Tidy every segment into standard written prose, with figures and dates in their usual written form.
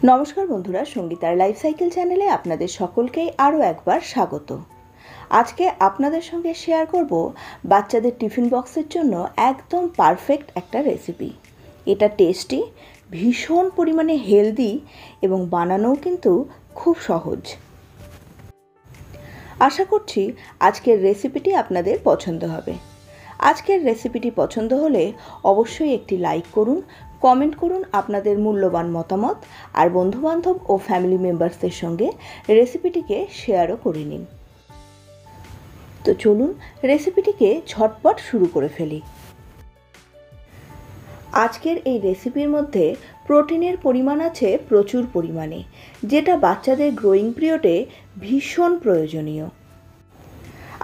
নমস্কার বন্ধুরা, সঙ্গীতার life cycle চ্যানেলে আপনাদের সকলকেই আরও একবার স্বাগত। আজকে আপনাদের সঙ্গে শেয়ার করব বাচ্চাদের টিফিন বক্সের জন্য একদম পারফেক্ট একটা রেসিপি। এটা টেস্টি, ভীষণ পরিমাণে হেলদি এবং বানানোও কিন্তু খুব সহজ। আশা করছি আজকের রেসিপিটি আপনাদের পছন্দ হবে। আজকের রেসিপিটি পছন্দ হলে অবশ্যই একটি লাইক করুন, কমেন্ট করুন আপনাদের মূল্যবান মতামত, আর বন্ধুবান্ধব ও ফ্যামিলি মেম্বার্সদের সঙ্গে রেসিপিটিকে শেয়ারও করে নিন। তো চলুন রেসিপিটিকে ঝটপট শুরু করে ফেলি। আজকের এই রেসিপির মধ্যে প্রোটিনের পরিমাণ আছে প্রচুর পরিমাণে, যেটা বাচ্চাদের গ্রোয়িং পিরিয়ডে ভীষণ প্রয়োজনীয়।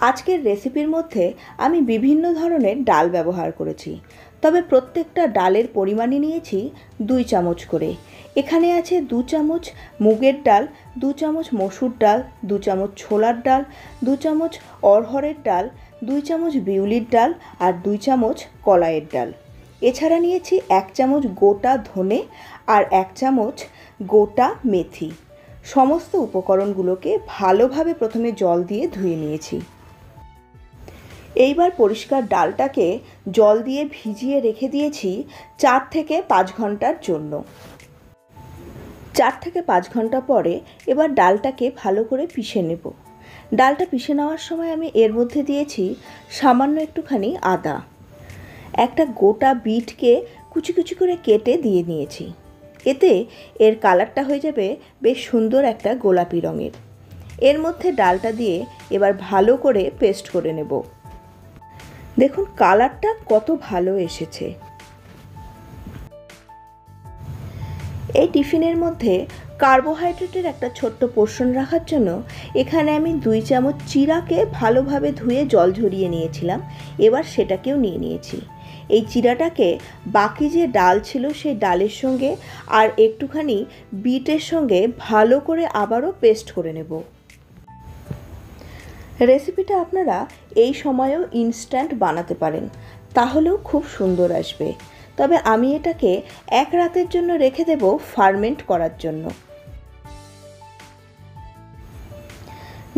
আজকের রেসিপির মধ্যে আমি বিভিন্ন ধরনের ডাল ব্যবহার করেছি, তবে প্রত্যেকটা ডালের পরিমাণই নিয়েছি 2 চামচ করে। এখানে আছে 2 চামচ মুগের ডাল, 2 চামচ মসুর ডাল, 2 চামচ ছোলার ডাল, 2 চামচ অড়হরের ডাল, 2 চামচ বিউলির ডাল আর 2 চামচ কলাইয়ের ডাল। এছাড়া নিয়েছি 1 চামচ গোটা ধনে আর 1 চামচ গোটা মেথি। সমস্ত উপকরণগুলোকে ভালোভাবে প্রথমে জল দিয়ে ধুয়ে নিয়েছি। এইবার পরিষ্কার ডালটাকে জল দিয়ে ভিজিয়ে রেখে দিয়েছি 4 থেকে 5 ঘন্টার জন্য। 4 থেকে 5 ঘন্টা পরে এবার ডালটাকে ভালো করে পিষে নেব। ডালটা পিষে নেওয়ার সময় আমি এর মধ্যে দিয়েছি সামান্য একটুখানি আদা। একটা গোটা বিটকে কুচি কুচি করে কেটে দিয়ে নিয়েছি। এতে এর কালারটা হয়ে যাবে বেশ সুন্দর একটা গোলাপি রঙের। এর মধ্যে ডালটা দিয়ে এবার ভালো করে পেস্ট করে নেব। দেখুন কালারটা কত ভালো এসেছে। এই টিফিনের মধ্যে কার্বোহাইড্রেটের একটা ছোট্ট পোর্শন রাখার জন্য এখানে আমি 2 চামচ চিড়াকে ভালোভাবে ধুয়ে জল ঝরিয়ে নিয়েছিলাম। এবার সেটাকেও নিয়ে নিয়েছি। এই চিড়াটাকে বাকি যে ডাল ছিল সেই ডালের সঙ্গে আর একটুখানি বিটের সঙ্গে ভালো করে আবারও পেস্ট করে নেব। রেসিপিটা আপনারা এই সময়েও ইনস্ট্যান্ট বানাতে পারেন, তাহলেও খুব সুন্দর আসবে। তবে আমি এটাকে 1 রাতের জন্য রেখে দেব ফার্মেন্ট করার জন্য।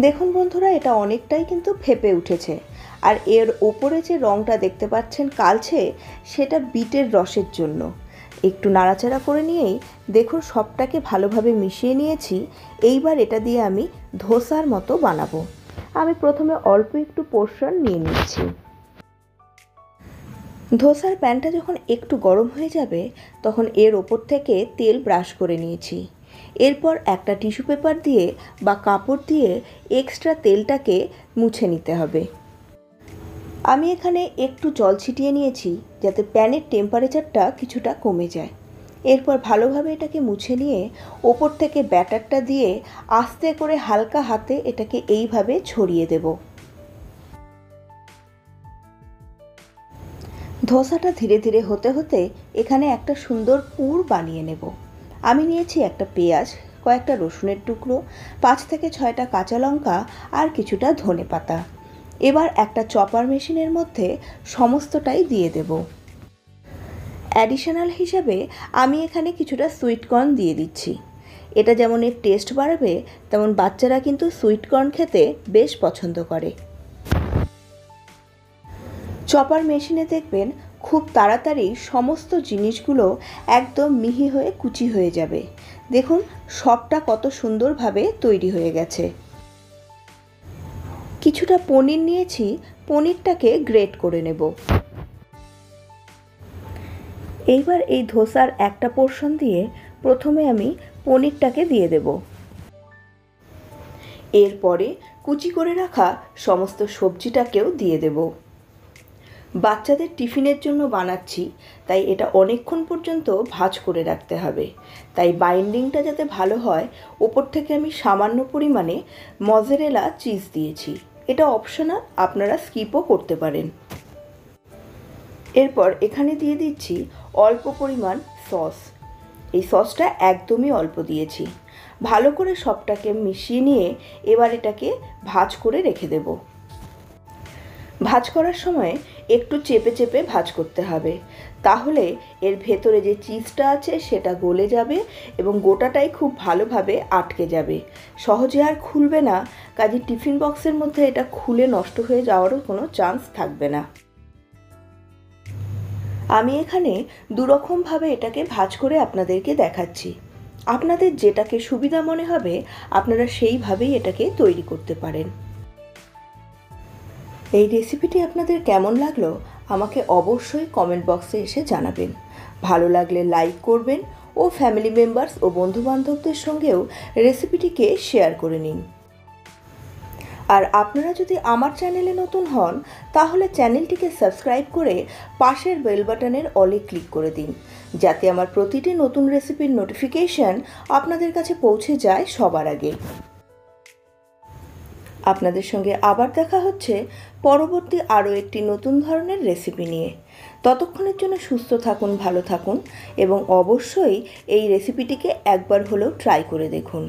দেখুন বন্ধুরা, এটা অনেকটাই কিন্তু ফেপে উঠেছে, আর এর ওপরে যে রঙটা দেখতে পাচ্ছেন কালচে, সেটা বিটের রসের জন্য। একটু নাড়াচাড়া করে নিয়েই দেখুন সবটাকে ভালোভাবে মিশিয়ে নিয়েছি। এইবার এটা দিয়ে আমি ধোসার মতো বানাবো। আমি প্রথমে অল্প একটু পোর্শন নিয়ে নিচ্ছি। ধোসার প্যানটা যখন একটু গরম হয়ে যাবে তখন এর ওপর থেকে তেল ব্রাশ করে নিয়েছি। এরপর একটা টিস্যু পেপার দিয়ে বা কাপড় দিয়ে এক্সট্রা তেলটাকে মুছে নিতে হবে। আমি এখানে একটু জল ছিটিয়ে নিয়েছি যাতে প্যানের টেম্পারেচারটা কিছুটা কমে যায়। এরপর ভালোভাবে এটাকে মুছে নিয়ে ওপর থেকে ব্যাটারটা দিয়ে আস্তে করে হালকা হাতে এটাকে এইভাবে ছড়িয়ে দেব। ধোসাটা ধীরে ধীরে হতে হতে এখানে একটা সুন্দর পুর বানিয়ে নেব। আমি নিয়েছি একটা পেঁয়াজ, কয়েকটা রসুনের টুকরো, 5 থেকে 6টা কাঁচা লঙ্কা আর কিছুটা ধনেপাতা। এবার একটা চপার মেশিনের মধ্যে সমস্তটাই দিয়ে দেব। অ্যাডিশনাল হিসাবে আমি এখানে কিছুটা সুইট কর্ন দিয়ে দিচ্ছি। এটা যেমন এর টেস্ট বাড়াবে, তেমন বাচ্চারা কিন্তু সুইট কর্ন খেতে বেশ পছন্দ করে। চপার মেশিনে দেখবেন খুব তাড়াতাড়ি সমস্ত জিনিসগুলো একদম মিহি হয়ে কুচি হয়ে যাবে। দেখুন সবটা কত সুন্দরভাবে তৈরি হয়ে গেছে। কিছুটা পনির নিয়েছি, পনিরটাকে গ্রেট করে নেব। এইবার এই ধোসার একটা পোর্শন দিয়ে প্রথমে আমি পনিরটাকে দিয়ে দেব। এরপরে কুচি করে রাখা সমস্ত সবজিটাকেও দিয়ে দেব। বাচ্চাদের টিফিনের জন্য বানাচ্ছি, তাই এটা অনেকক্ষণ পর্যন্ত ভাজ করে রাখতে হবে। তাই বাইন্ডিংটা যাতে ভালো হয়, ওপর থেকে আমি সামান্য পরিমাণে মজারেলা চিজ দিয়েছি। এটা অপশনাল, আপনারা স্কিপও করতে পারেন। এরপর এখানে দিয়ে দিচ্ছি অল্প পরিমাণ সস। এই সসটা একদমই অল্প দিয়েছি। ভালো করে সবটাকে মিশিয়ে নিয়ে এবার এটাকে ভাজ করে রেখে দেব। ভাজ করার সময় একটু চেপে চেপে ভাজ করতে হবে, তাহলে এর ভেতরে যে চিজটা আছে সেটা গলে যাবে এবং গোটাটাই খুব ভালোভাবে আটকে যাবে, সহজে আর খুলবে না। কাজে টিফিন বক্সের মধ্যে এটা খুলে নষ্ট হয়ে যাওয়ারও কোনো চান্স থাকবে না। আমি এখানে দুরকমভাবে এটাকে ভাঁজ করে আপনাদেরকে দেখাচ্ছি। আপনাদের যেটাকে সুবিধা মনে হবে আপনারা সেইভাবেই এটাকে তৈরি করতে পারেন। এই রেসিপিটি আপনাদের কেমন লাগলো আমাকে অবশ্যই কমেন্ট বক্সে এসে জানাবেন। ভালো লাগলে লাইক করবেন ও ফ্যামিলি মেম্বার্স ও বন্ধুবান্ধবদের সঙ্গেও রেসিপিটিকে শেয়ার করে নিন। আর আপনারা যদি আমার চ্যানেলে নতুন হন তাহলে চ্যানেলটিকে সাবস্ক্রাইব করে পাশের বেল বাটনের অলে ক্লিক করে দিন, যাতে আমার প্রতিটি নতুন রেসিপির নোটিফিকেশন আপনাদের কাছে পৌঁছে যায় সবার আগে। আপনাদের সঙ্গে আবার দেখা হচ্ছে পরবর্তী আরও একটি নতুন ধরনের রেসিপি নিয়ে। ততক্ষণের জন্য সুস্থ থাকুন, ভালো থাকুন এবং অবশ্যই এই রেসিপিটিকে একবার হলেও ট্রাই করে দেখুন।